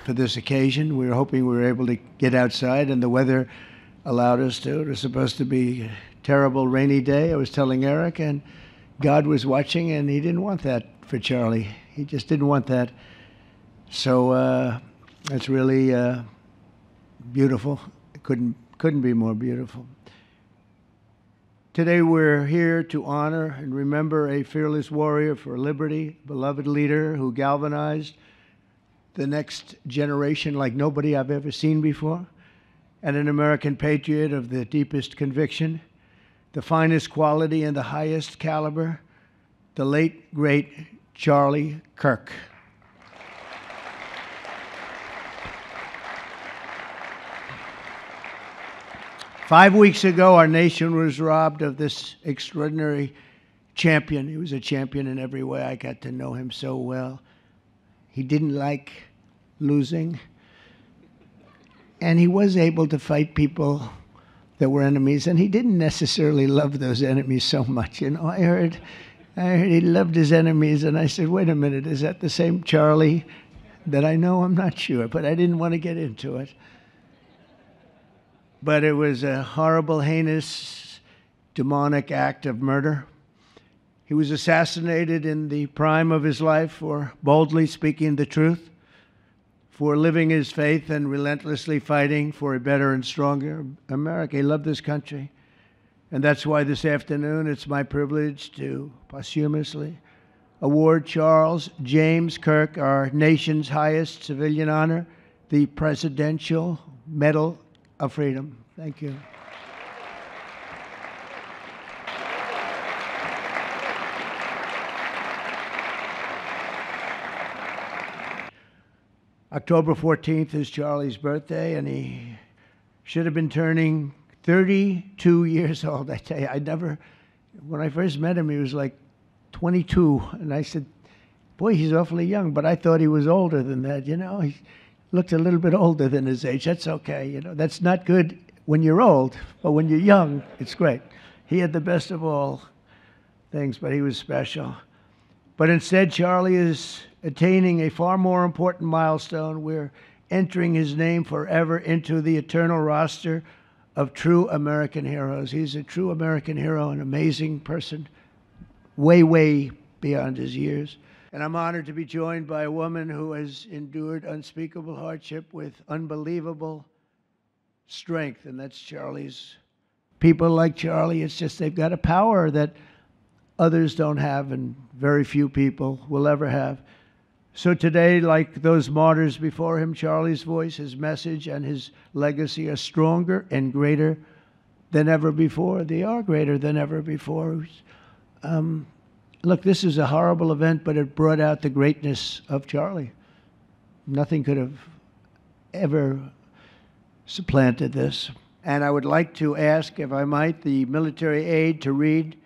for this occasion. We were hoping we were able to get outside, and the weather allowed us to. It was supposed to be a terrible rainy day. I was telling Eric, and God was watching, and he didn't want that for Charlie. He just didn't want that. So it's really beautiful. It couldn't be more beautiful. Today we're here to honor and remember a fearless warrior for liberty, beloved leader who galvanized the next generation like nobody I've ever seen before, and an American patriot of the deepest conviction, the finest quality and the highest caliber, the late, great Charlie Kirk. Five weeks ago, our nation was robbed of this extraordinary champion. He was a champion in every way. I got to know him so well. He didn't like losing. And he was able to fight people that were enemies. And he didn't necessarily love those enemies so much. You know, I heard he loved his enemies. And I said, wait a minute, is that the same Charlie that I know? I'm not sure. But I didn't want to get into it. But it was a horrible, heinous, demonic act of murder. He was assassinated in the prime of his life for boldly speaking the truth, for living his faith and relentlessly fighting for a better and stronger America. He loved this country. And that's why this afternoon it's my privilege to posthumously award Charles James Kirk our nation's highest civilian honor, the Presidential Medal of Freedom. Thank you. October 14th is Charlie's birthday, and he should have been turning 32 years old. I tell you, when I first met him, he was like 22, and I said, boy, he's awfully young, but I thought he was older than that, you know. He looked a little bit older than his age. That's okay, you know. That's not good when you're old, but when you're young, it's great. He had the best of all things, but he was special. But instead, Charlie is attaining a far more important milestone. We're entering his name forever into the eternal roster of true American heroes. He's a true American hero, an amazing person, way, way beyond his years. And I'm honored to be joined by a woman who has endured unspeakable hardship with unbelievable strength, and that's Charlie's. People like Charlie, it's just they've got a power that others don't have and very few people will ever have. So today, like those martyrs before him, Charlie's voice, his message, and his legacy are stronger and greater than ever before. They are greater than ever before. Look, this is a horrible event, but it brought out the greatness of Charlie. Nothing could have ever supplanted this. And I would like to ask, if I might, the military aide to read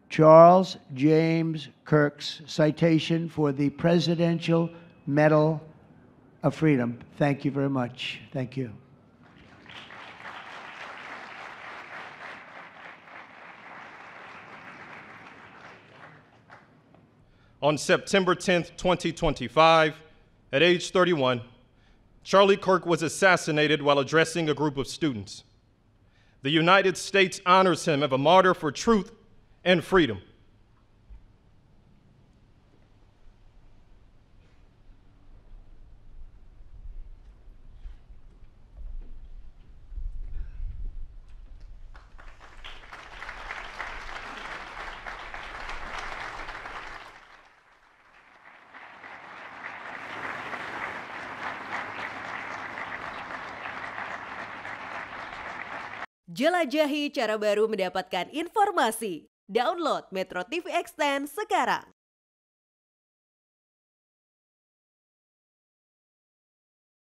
Charles James Kirk's citation for the Presidential Medal of Freedom. Thank you very much. Thank you. On September 10th, 2025, at age 31, Charlie Kirk was assassinated while addressing a group of students. The United States honors him as a martyr for truth and freedom. Jelajahi cara baru mendapatkan informasi. Download MetroTV Extend sekarang.